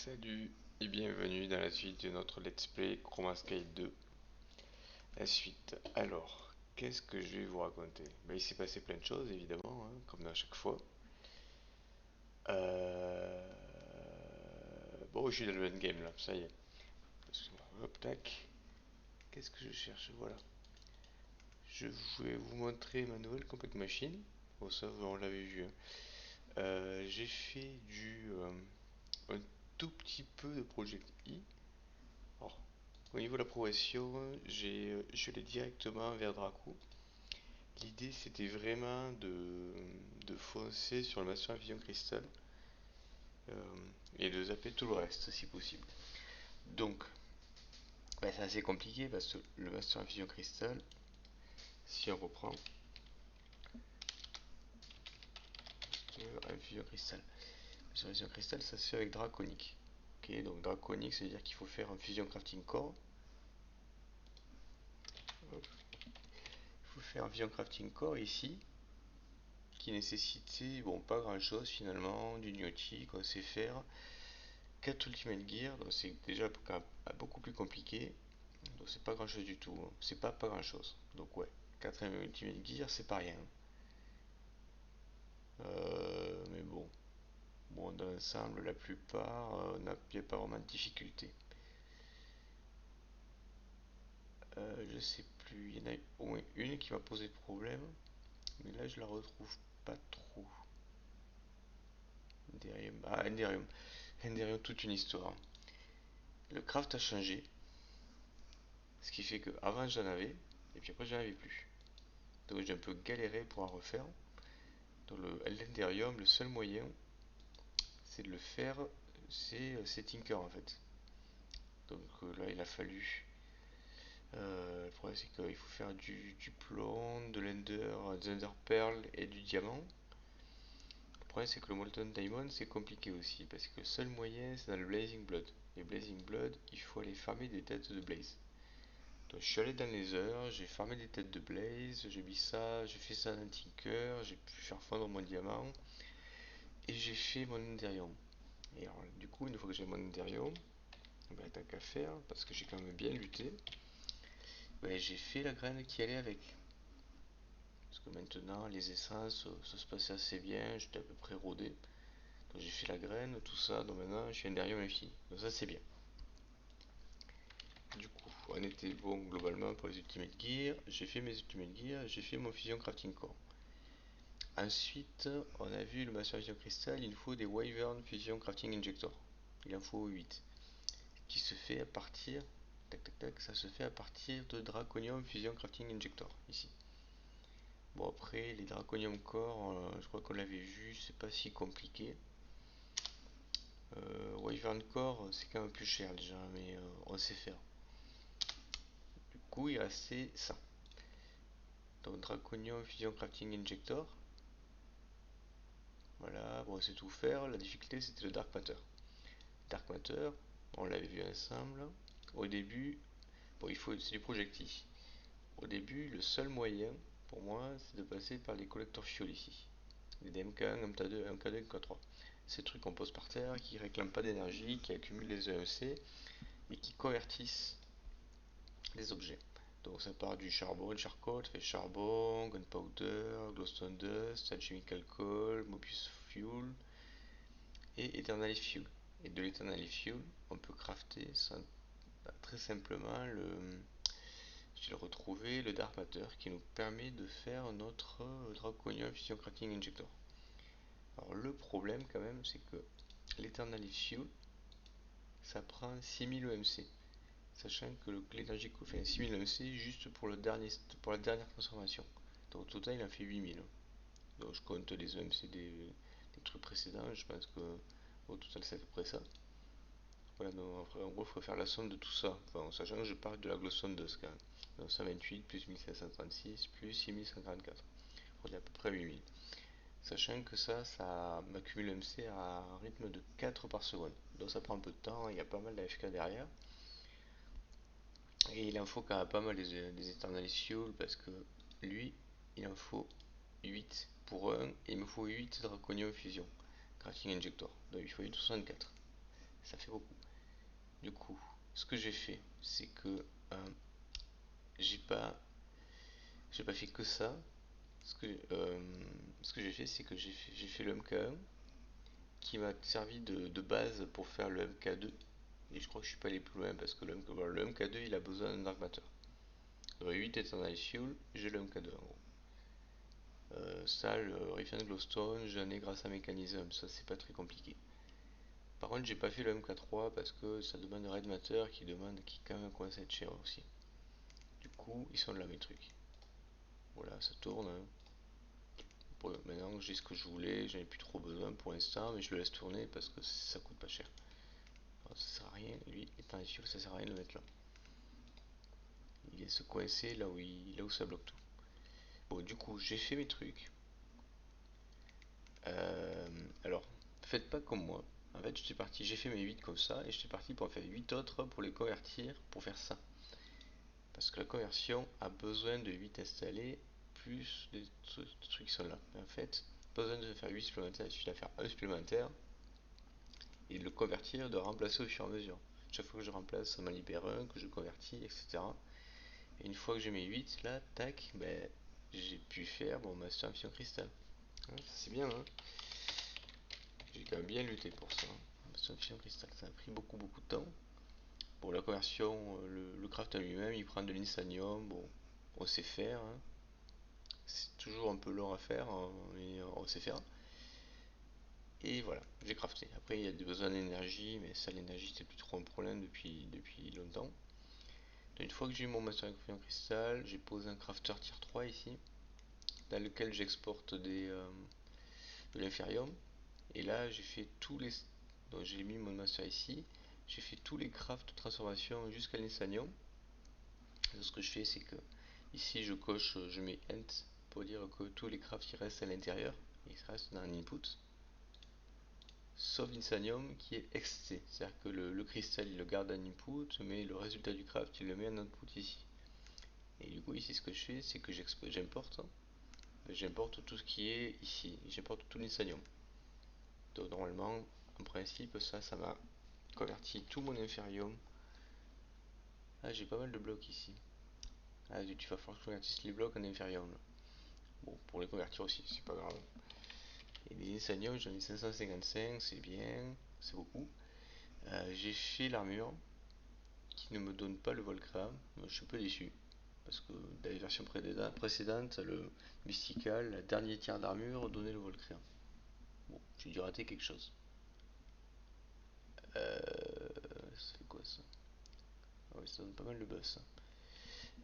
Salut et bienvenue dans la suite de notre Let's Play Chroma Sky 2. La suite. Alors, qu'est-ce que je vais vous raconter? Il s'est passé plein de choses évidemment, hein, comme à chaque fois. Bon, je suis dans le endgame là, ça y est. Hop, tac. Qu'est-ce que je cherche? Voilà. Je vais vous montrer ma nouvelle Compact Machine. Bon, ça, on l'avait vu, hein. J'ai fait un tout petit peu de Project I. Alors, au niveau de la progression, je l'ai directement vers Dracou. L'idée c'était vraiment de foncer sur le Master Vision Crystal et de zapper tout le reste si possible. Donc, c'est assez compliqué parce que le Master Vision Crystal, si on reprend, Vision Crystal. Master Vision Crystal, ça se fait avec Draconic. Ok, donc Draconic, c'est à dire qu'il faut faire un Fusion Crafting Core. Il faut faire un Fusion Crafting Core ici, qui nécessitait bon pas grand chose finalement, du gnocchi qu'on sait faire, 4 Ultimate Gear, donc c'est déjà beaucoup plus compliqué, donc c'est pas grand chose du tout, hein. C'est pas grand chose, donc ouais, 4 Ultimate Gear c'est pas rien, mais bon dans l'ensemble la plupart n'y a pas vraiment de difficulté. Je sais plus, il y en a au moins une qui m'a posé de problème, mais là je la retrouve pas trop. Enderium, Enderium, toute une histoire. Le craft a changé, ce qui fait que avant j'en avais, et puis après j'en avais plus. Donc j'ai un peu galéré pour en refaire. Dans l'Enderium, le seul moyen, c'est de le faire, c'est Tinker en fait. Donc là il a fallu. Le problème c'est qu'il faut faire du plomb, de l'Ender, des Ender Pearl et du diamant. Le problème c'est que le Molten Diamond c'est compliqué aussi, parce que le seul moyen c'est dans le Blazing Blood. Et Blazing Blood, il faut aller farmer des têtes de Blaze. Donc je suis allé dans les heures, j'ai farmé des têtes de Blaze, j'ai fait ça dans Tinker, j'ai pu faire fondre mon diamant, et j'ai fait mon Enderium. Et alors, du coup, une fois que j'ai mon Enderium, tant qu'à faire, parce que j'ai quand même bien lutté, j'ai fait la graine qui allait avec. Parce que maintenant, les essences, ça se passait assez bien, j'étais à peu près rodé. Donc j'ai fait la graine, tout ça, donc maintenant je suis Enderium infini. Donc ça c'est bien. Du coup, on était bon globalement pour les Ultimate Gear, j'ai fait mes Ultimate Gear, j'ai fait mon Fusion Crafting Core. Ensuite, on a vu le Master Vision Crystal, il faut des Wyvern Fusion Crafting Injector. Il en faut 8. Qui se fait à partir. Tac tac tac, ça se fait à partir de Draconium Fusion Crafting Injector, ici. Bon, après, les Draconium Core, je crois qu'on l'avait vu, c'est pas si compliqué. Wyvern Core, c'est quand même plus cher déjà, mais on sait faire. Du coup, il restait ça. Donc, Draconium Fusion Crafting Injector. Voilà, bon, c'est tout faire. La difficulté, c'était le Dark Matter. Dark Matter, on l'avait vu ensemble. Au début, bon, c'est du projectile. Au début, le seul moyen pour moi, c'est de passer par les collecteurs fuel ici. Les DMK1, MK2, MK2, MK3. Ces trucs qu'on pose par terre, qui réclament pas d'énergie, qui accumulent les EMC et qui convertissent les objets. Donc ça part du charbon, charcoal, fait charbon, gunpowder, glowstone dust, alchemical coal, mobius fuel et eternal fuel. Et de l'eternal fuel, on peut crafter ça, très simplement j'ai retrouvé le Dark Matter qui nous permet de faire notre Draconium Fusion Crafting Injector. Alors le problème quand même c'est que l'Eternal Fuel ça prend 6000 EMC, sachant que l'énergie fait 6000 EMC juste pour la dernière transformation. Donc au total il en fait 8000. Donc je compte les EMC des trucs précédents, je pense que au total c'est à peu près ça. Voilà, donc en gros il faut faire la somme de tout ça, enfin, sachant que je parle de la glowstone 2 quand même. Donc 128 plus 1536 plus 6144. On est à peu près 8000. Sachant que ça m'accumule MC à un rythme de 4 par seconde. Donc ça prend un peu de temps, il y a pas mal d'AFK derrière. Et il en faut quand même pas mal des Eternal Fuel parce que lui, il en faut 8 pour un et il me faut 8 Draconium Fusion Crafting Injector. Donc il faut 864. Ça fait beaucoup. Du coup, ce que j'ai fait, c'est que j'ai pas, j'ai pas fait que ça. Ce que, euh, ce que j'ai fait, c'est que j'ai fait le MK1 qui m'a servi de base pour faire le MK2. Et je crois que je suis pas allé plus loin parce que le MK2 il a besoin d'un Dark Matter. Dans 8 Eternal Fuel, j'ai le MK2 en gros. Ça, le Refined Glowstone, j'en ai grâce à Mechanism, ça c'est pas très compliqué. Par contre, j'ai pas fait le MK3 parce que ça demande un Red Matter qui quand même commence à être cher aussi. Du coup, ils sont là mes trucs. Voilà, ça tourne, hein. Bon, maintenant j'ai ce que je voulais, j'en ai plus trop besoin pour l'instant, mais je le laisse tourner parce que ça coûte pas cher. Alors, ça sert à rien, lui, étant ici, ça sert à rien de le mettre là. Il vient se coincer là où ça bloque tout. Bon, du coup, j'ai fait mes trucs. Euh, alors, faites pas comme moi. En fait, j'étais parti, j'ai fait mes 8 comme ça, et j'étais parti pour en faire 8 autres pour les convertir, pour faire ça. Parce que la conversion a besoin de 8 installés, plus des trucs qui sont là. Mais en fait, pas besoin de faire 8 supplémentaires, il suffit d'en faire un supplémentaire, et de le convertir, de remplacer au fur et à mesure. Chaque fois que je remplace, ça m'en libère un, que je convertis, etc. Et une fois que j'ai mes 8 là, tac, ben, j'ai pu faire mon Master Infusion Crystal. Hein, c'est bien, hein. J'ai quand même bien lutté pour ça. Master Infusion Crystal, ça a pris beaucoup de temps. Bon, la conversion, le craft en lui-même, il prend de l'insanium, bon, on sait faire, hein. C'est toujours un peu long à faire, hein, mais on sait faire. Et voilà, j'ai crafté. Après, il y a des besoins d'énergie, mais ça, l'énergie, c'est plus trop un problème depuis longtemps. Une fois que j'ai eu mon Master Infusion Crystal, j'ai posé un crafter tier 3 ici, dans lequel j'exporte de l'inferium. Et là, j'ai fait tous les. Donc, j'ai mis mon master ici. J'ai fait tous les crafts de transformation jusqu'à l'insanium. Ce que je fais, c'est que ici, je coche, je mets ent pour dire que tous les crafts qui restent à l'intérieur, ils restent dans un input. Sauf l'insanium qui est XT. C'est-à-dire que le cristal, il le garde en input, mais le résultat du craft, il le met en output ici. Et du coup, ici, ce que je fais, c'est que j'importe. J'importe tout ce qui est ici. J'importe tout l'insanium. Donc, normalement, en principe, ça m'a converti tout mon inferium. Ah, j'ai pas mal de blocs ici. Ah, tu vas falloir que je convertisse les blocs en inferium là. Bon, pour les convertir aussi, c'est pas grave. Et les insanium, j'en ai 555, c'est bien, c'est beaucoup. J'ai fait l'armure qui ne me donne pas le Volcra. Je suis un peu déçu. Parce que dans les versions précédentes, le Mystical, la dernière tiers d'armure, donnait le Volcra. Bon, j'ai dû rater quelque chose. Ça fait quoi ça? Ah oui, ça donne pas mal de buzz ça.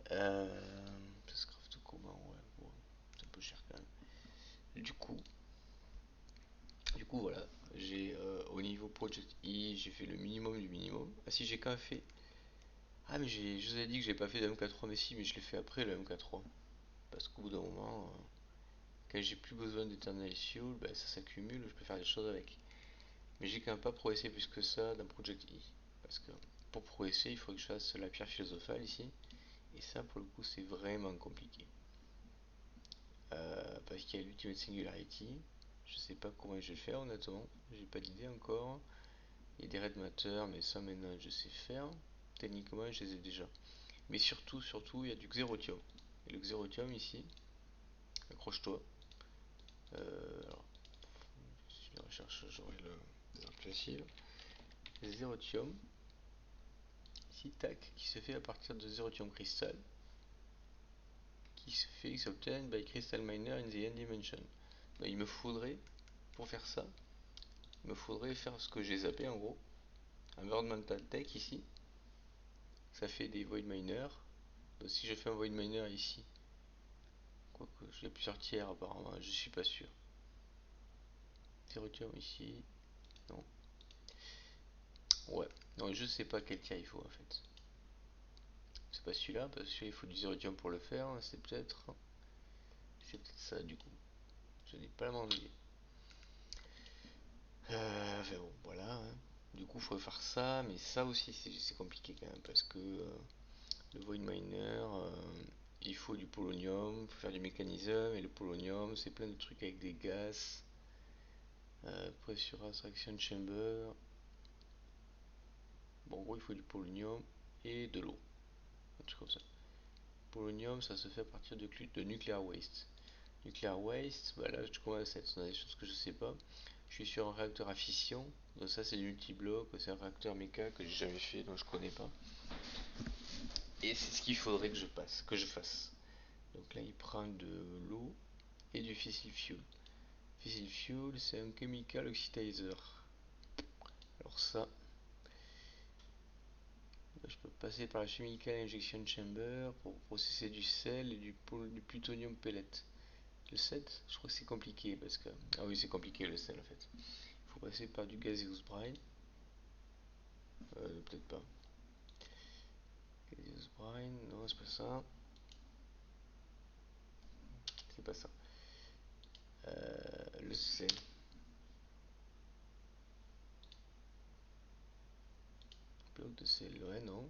Ça se craft comment? Ouais, bon, c'est un peu cher quand même. Du coup voilà, j'ai au niveau Project E, j'ai fait le minimum du minimum. Ah si, j'ai quand même fait. Ah mais je vous ai dit que j'ai pas fait de MK3, mais si, mais je l'ai fait après le MK3. Parce qu'au bout d'un moment, quand j'ai plus besoin d'Eternal Fuel, bah, ça s'accumule, je peux faire des choses avec. Mais j'ai quand même pas progressé plus que ça dans Project E. Parce que pour progresser, il faut que je fasse la pierre philosophale ici. Et ça, pour le coup, c'est vraiment compliqué. Parce qu'il y a l'Ultimate Singularity. Je sais pas comment je vais le faire, honnêtement. J'ai pas d'idée encore. Il y a des Red Matter, mais ça maintenant je sais faire. Techniquement, je les ai déjà. Mais surtout, il y a du Xerotium. Et le Xerotium ici, accroche-toi. Alors, si je recherche, j'aurai le facile. Xerotium, ici, tac, qui se fait à partir de Xerotium Crystal, qui s'obtient by Crystal Miner in the End Dimension. Donc, il me faudrait, pour faire ça, il me faudrait faire ce que j'ai zappé en gros. Un World Tech ici, ça fait des Void Miners. Donc si je fais un Void Miner ici, quoique il y a plusieurs tiers apparemment, je suis pas sûr. Zerutium ici, non. Ouais, non, je sais pas quel tiers il faut en fait. C'est pas celui-là, parce que il faut du Zerutium pour le faire, hein, c'est peut-être ça du coup. Je n'ai pas la moindre idée. Enfin bon, voilà, hein. Du coup, il faut faire ça, mais ça aussi c'est compliqué quand même, parce que le Void Miner, il faut du polonium, il faut faire du mécanisme, et le polonium, c'est plein de trucs avec des gaz. Pressure Attraction Chamber. en gros il faut du polonium et de l'eau, un truc comme ça. Polonium, ça se fait à partir de nuclear waste. Nuclear waste, bah là je commence à être dans des choses que je sais pas. Je suis sur un réacteur à fission, donc ça c'est du multibloc, c'est un réacteur méca que j'ai jamais fait, donc je connais pas. Et c'est ce qu'il faudrait que je fasse. Donc là il prend de l'eau et du fissile fuel. Fissile fuel, c'est un chemical oxidizer. Alors ça, je peux passer par la chemical injection chamber pour processer du sel et du plutonium pellet. Le sel, je crois que c'est compliqué parce que... Ah oui, c'est compliqué le sel en fait. Il faut passer par du gaseous brine. Peut-être pas. Gaseous brine, non, c'est pas ça. C'est pas ça. Le sel. Bloc de sel, ouais, non.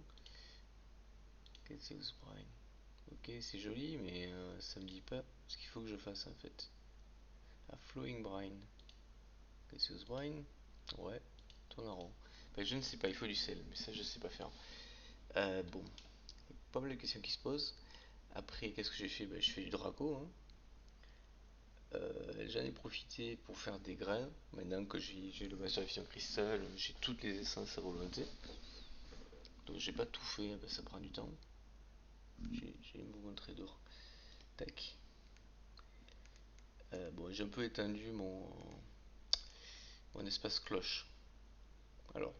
Gaseous brine. Ok, c'est joli, mais ça me dit pas ce qu'il faut que je fasse en fait. Ah, flowing brine. Gaseous brine. Ouais, tourne en rond. Ben, je ne sais pas, il faut du sel, mais ça je sais pas faire. Bon, pas mal de questions qui se posent. Après, qu'est-ce que j'ai fait? Ben, je fais du Draco. Hein. J'en ai profité pour faire des grains. Maintenant que j'ai le Master Vision Crystal, j'ai toutes les essences à volonté. Donc j'ai pas tout fait, ben, ça prend du temps. Je vais vous montrer dehors. Tac. Bon, j'ai un peu étendu mon espace cloche. Alors,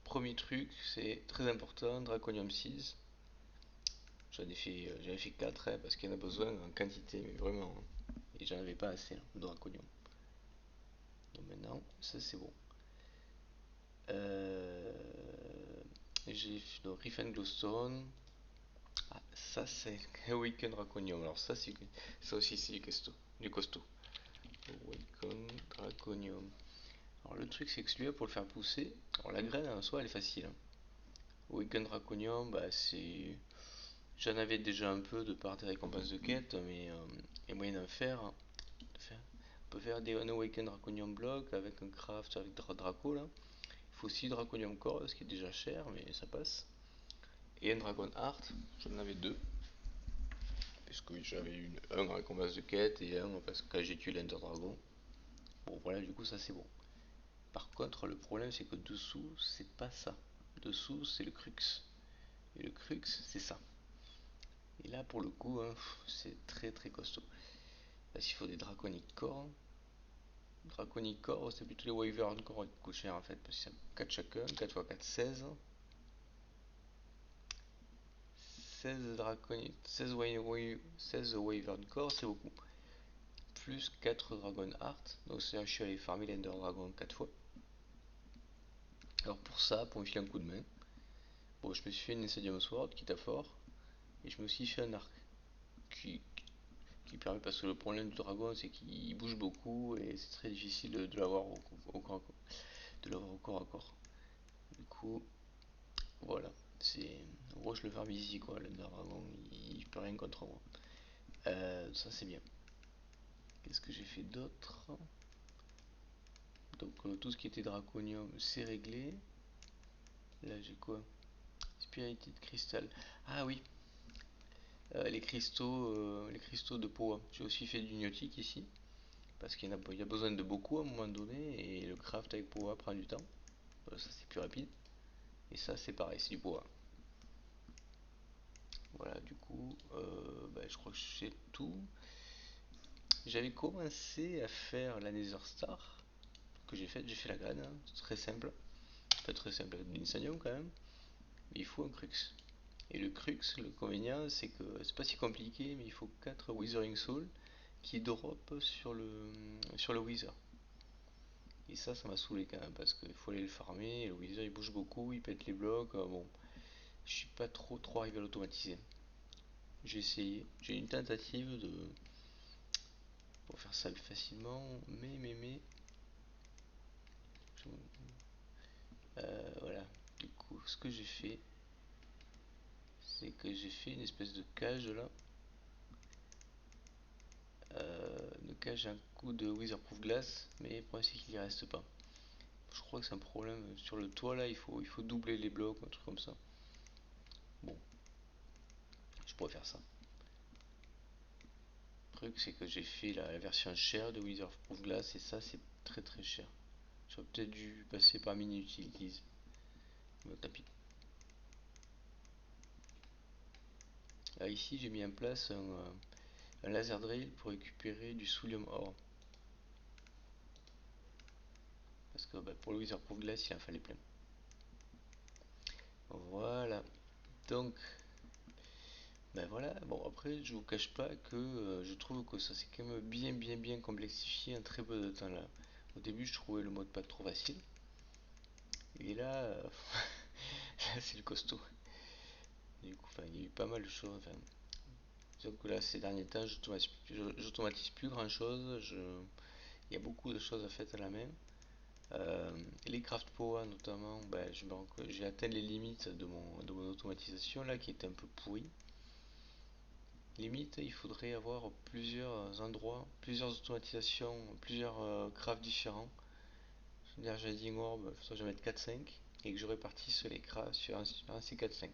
premier truc, c'est très important, Draconium 6. J'en ai fait 4 hein, parce qu'il y en a besoin en quantité, mais vraiment. Hein. Et j'en avais pas assez de Draconium. Donc maintenant, ça c'est bon. J'ai donc Riff and Glowstone. Ah, ça c'est Awaken Draconium. Alors ça aussi c'est du costaud. Awaken Draconium. Alors le truc c'est que celui-là pour le faire pousser, alors la graine en soi elle est facile. Hein. Awaken Draconium, bah c'est... J'en avais déjà un peu de par des récompenses de quête, mais il y a moyen d'en faire. On peut faire des Unawaken Draconium Block avec un craft avec Draco là. Il faut aussi Draconium Core, ce qui est déjà cher, mais ça passe. Et un Dragon Heart, j'en avais deux. Parce que j'avais un avec combat de quête et un parce que j'ai tué l'Ender Dragon. Bon voilà, du coup ça c'est bon. Par contre, le problème c'est que dessous, c'est pas ça. Dessous, c'est le Crux. Et le Crux, c'est ça. Et là, pour le coup, hein, c'est très très costaud. Parce qu'il faut des Draconic Core. Draconic Core, c'est plutôt les Wyvern Core qui coûtent cher en fait. Parce que c'est 4 chacun, 4 x 4, 16. 16 Draconic, 16 Wyvern Core, c'est beaucoup. Plus 4 Dragon Heart. Donc c'est là je suis allé farmer l'Ender Dragon 4 fois. Alors pour ça, pour me filer un coup de main, bon, je me suis fait une Essadium Sword qui t'a fort. Et je me suis fait un arc qui, qui permet, parce que le problème du dragon c'est qu'il bouge beaucoup et c'est très difficile de l'avoir au corps à corps. Du coup, voilà. C'est, en gros, je le farm easy quoi. Le dragon il peut rien contre moi. Ça c'est bien. Qu'est-ce que j'ai fait d'autre? Donc tout ce qui était draconium c'est réglé. Là j'ai quoi? Spirited Crystal. Ah oui, les cristaux de Poa. J'ai aussi fait du gniotique ici. Parce qu'il y a besoin de beaucoup à un moment donné. Et le craft avec Poa prend du temps. Ça c'est plus rapide. Et ça c'est pareil, c'est du Poa. Voilà, du coup, bah, je crois que c'est tout. J'avais commencé à faire la Nether Star. Que j'ai fait la graine. Hein. C'est très simple. Pas très simple, d'insanium quand même. Mais il faut un crux. Et le crux, le convénient, c'est que c'est pas si compliqué, mais il faut 4 Withering Soul qui drop sur le Wither. Et ça m'a saoulé quand même, parce qu'il faut aller le farmer, et le Wither il bouge beaucoup, il pète les blocs, bon, je suis pas trop arrivé à l'automatiser. J'ai essayé, j'ai une tentative pour faire ça plus facilement, mais, voilà. Du coup, ce que j'ai fait, c'est que j'ai fait une espèce de cage là, une cage à un coup de Witherproof Glass, mais le problème c'est qu'il y reste pas. Je crois que c'est un problème sur le toit là, il faut doubler les blocs, un truc comme ça. Bon, je pourrais faire ça. Le truc c'est que j'ai fait la version chère de Witherproof Glass et ça c'est très très cher. J'aurais peut-être dû passer par Mini Utilities. Mais tant pis. Là, ici j'ai mis en place un laser drill pour récupérer du soulium or. Parce que pour le Witherproof Glass il en fallait plein. Voilà. Donc, voilà. Bon, après, je vous cache pas que je trouve que ça s'est quand même bien complexifié en très peu de temps là. Au début, je trouvais le mode pas trop facile. Et là, là c'est le costaud. Du coup, il y a eu pas mal de choses. Enfin, disons que là, ces derniers temps, j'automatise plus grand chose. Il y a beaucoup de choses à faire à la main. Les craft power notamment, j'ai atteint les limites de mon automatisation là qui était un peu pourri. Limite, il faudrait avoir plusieurs endroits, plusieurs automatisations, plusieurs crafts différents. C'est-à-dire, j'ai dit orb, il faudrait que je mette 4-5 et que je répartisse les crafts sur un C4-5.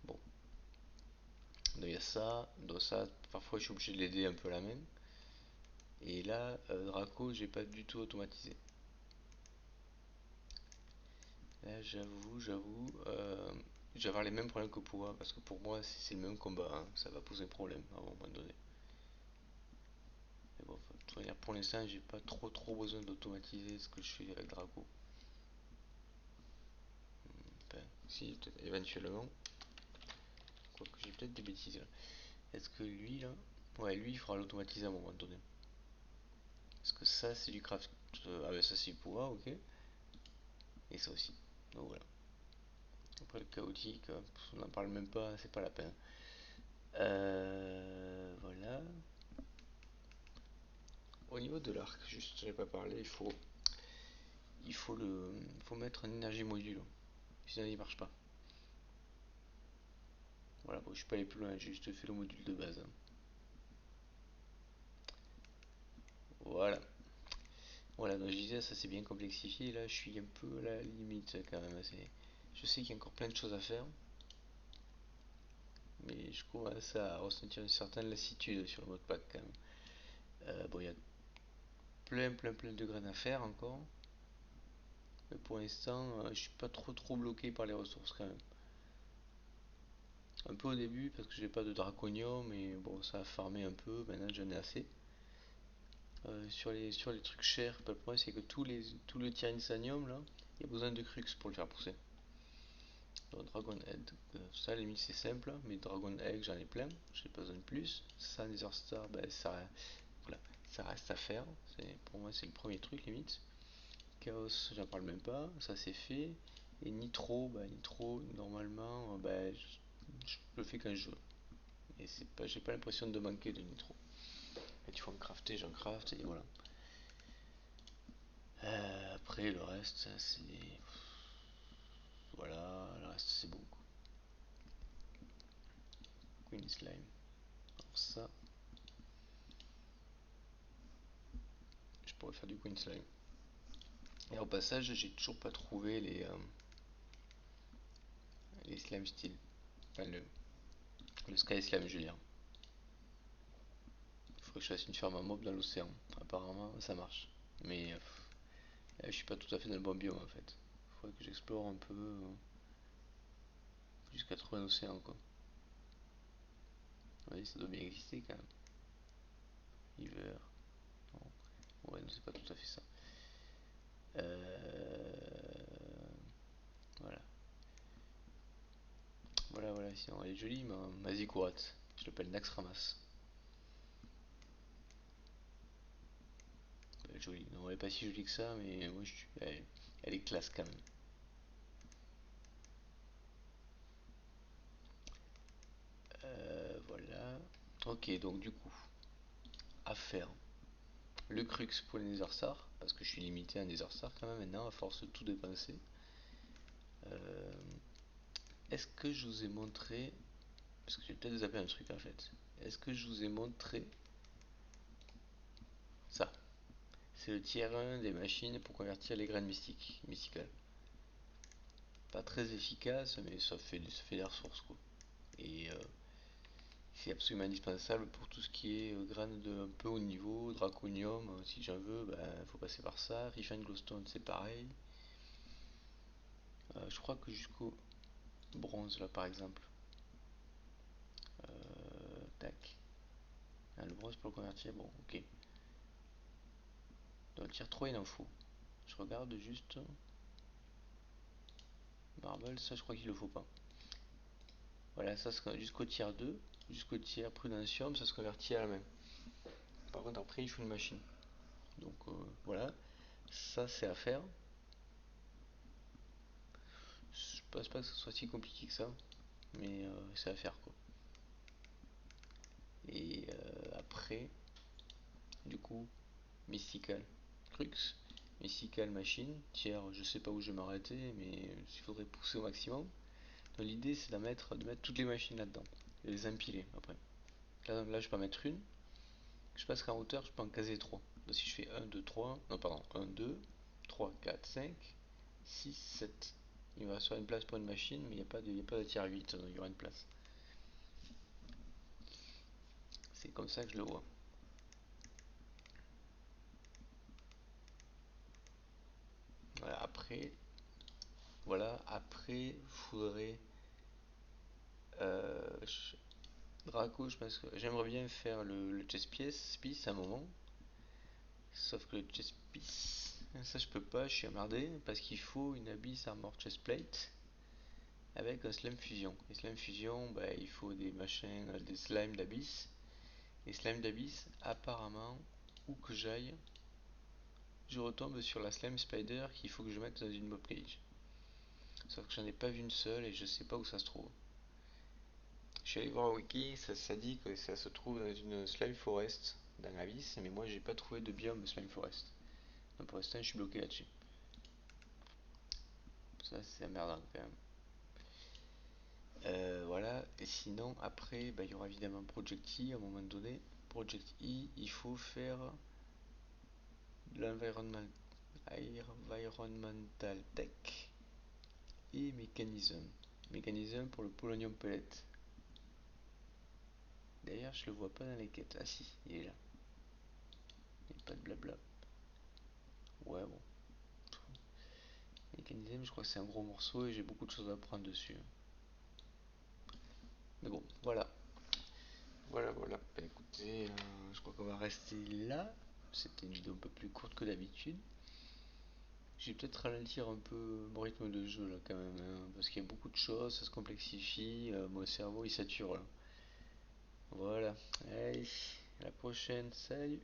Bon, donc il y a ça, donc ça, parfois je suis obligé de l'aider un peu à la main. Et là, Draco, j'ai pas du tout automatisé. Là, je vais avoir les mêmes problèmes que pour moi, parce que pour moi, si c'est le même combat, hein, ça va poser problème à un moment donné. Mais bon, pour l'instant, j'ai pas trop besoin d'automatiser ce que je fais avec Draco. Enfin, si, éventuellement. Quoique j'ai peut-être des bêtises là. Est-ce que lui là. Ouais, lui il faudra l'automatiser à un moment donné. Est-ce que ça c'est du craft. Ah, ben ça c'est du pourra, ok. Et ça aussi. Donc voilà. Après le chaotique, on n'en parle même pas, c'est pas la peine. Voilà. Au niveau de l'arc, juste, j'avais pas parlé, il faut mettre un énergie module. Sinon il marche pas. Voilà, bon, je suis pas allé plus loin, j'ai juste fait le module de base, hein. Voilà. Voilà, donc je disais, ça c'est bien complexifié. Là, je suis un peu à la limite quand même. Je sais qu'il y a encore plein de choses à faire, mais je commence à ressentir une certaine lassitude sur le mode pack quand même. Bon, il y a plein de graines à faire encore, mais pour l'instant, je suis pas trop bloqué par les ressources quand même. Un peu au début parce que j'ai pas de draconium, mais bon, ça a farmé un peu. Maintenant, j'en ai assez. Sur les trucs chers, le problème c'est que tout le Tyrannisanium là, il y a besoin de crux pour le faire pousser. Donc, Dragon Head, ça à la limite c'est simple, mais Dragon Egg j'en ai plein, j'ai pas besoin de plus. Ça, Nether Star, voilà, ça reste à faire. Pour moi c'est le premier truc limite. Chaos, j'en parle même pas, ça c'est fait. Et Nitro, normalement, je le fais quand je veux. Et j'ai pas l'impression de manquer de Nitro. Et tu faut me crafter, j'en craft, et voilà. Après le reste, c'est. Voilà, le reste c'est bon. Queen Slime. Alors ça, je pourrais faire du Queen Slime. Et au passage, j'ai toujours pas trouvé les slime steel. Enfin, le Sky Slime, je veux dire. Il faudrait que je fasse une ferme à mob dans l'océan. Apparemment, ça marche. Mais là, je suis pas tout à fait dans le bon biome en fait. Il faudrait que j'explore un peu jusqu'à trouver un océan quoi. Oui, ça doit bien exister quand même. Hiver. Non. Ouais, non, c'est pas tout à fait ça. Voilà. Voilà. Sinon, elle est jolie, ma Ziggurat. Je l'appelle Naxxramas. Elle est jolie. Non, elle est pas si jolie que ça, mais moi, elle est classe quand même. Voilà. Ok, donc du coup, à faire le crux pour les Netherstar, parce que je suis limité à Netherstar quand même maintenant, à force de tout dépenser. Euh, Est-ce que je vous ai montré, parce que j'ai peut-être zappé un truc en fait, est-ce que je vous ai montré ça? C'est le tiers 1 des machines pour convertir les graines mysticales. Pas très efficace, mais ça fait des ressources quoi. Et c'est absolument indispensable pour tout ce qui est graines de un peu haut niveau, draconium, si j'en veux, faut passer par ça. Refined glowstone c'est pareil. Je crois que jusqu'au bronze là par exemple. Tac. Ah, le bronze pour le convertir, bon ok. Dans le tier 3 il en faut. Je regarde juste. Marble, ça je crois qu'il le faut pas. Voilà, ça jusqu'au tier 2, jusqu'au tier prudentium, ça se convertit à la main. Par contre après il faut une machine. Donc voilà, ça c'est à faire. Je pense pas que ce soit si compliqué que ça, mais c'est à faire quoi. Et après, du coup, Mystical Crux, Mystical Machine, tiers, je sais pas où je vais m'arrêter, mais il faudrait pousser au maximum. Donc l'idée c'est de mettre toutes les machines là-dedans, et les empiler après. Là je peux en mettre une, je passe qu'en hauteur, je peux en caser 3. Donc si je fais 1, 2, 3, non pardon, 1, 2, 3, 4, 5, 6, 7. Il va rester une place pour une machine, mais il n'y a pas de tiers 8, il y aura une place. C'est comme ça que je le vois. Après, faudrait euh, Draco, je pense que j'aimerais bien faire le chest piece à un moment. Sauf que le chest piece, ça je peux pas, je suis emmerdé parce qu'il faut une Abyss Armor chest plate avec un Slime Fusion. Et Slime Fusion, il faut des machins, des slimes d'Abyss. Et slime d'Abyss, apparemment, où que j'aille, je retombe sur la Slime Spider qu'il faut que je mette dans une mob cage. Sauf que j'en ai pas vu une seule et je sais pas où ça se trouve. Je suis allé voir au wiki, ça dit que ça se trouve dans une slime forest dans Abyss, mais moi j'ai pas trouvé de biome slime forest. Donc pour l'instant je suis bloqué là-dessus. Ça c'est emmerdant quand même. Voilà, et sinon après il y aura évidemment Project E à un moment donné. Project E, il faut faire de l'environmental tech et mécanisme. Mécanisme pour le polonium pellet. D'ailleurs je le vois pas dans les quêtes. Ah si, il est là. Il n'y a pas de blabla. Ouais bon. Mécanisme, je crois que c'est un gros morceau et j'ai beaucoup de choses à apprendre dessus. Mais bon, voilà. Voilà. Écoutez, je crois qu'on va rester là. C'était une vidéo un peu plus courte que d'habitude. Je vais peut-être ralentir un peu mon rythme de jeu là quand même, hein, parce qu'il y a beaucoup de choses, ça se complexifie, mon cerveau il sature là. Voilà, allez, à la prochaine, salut.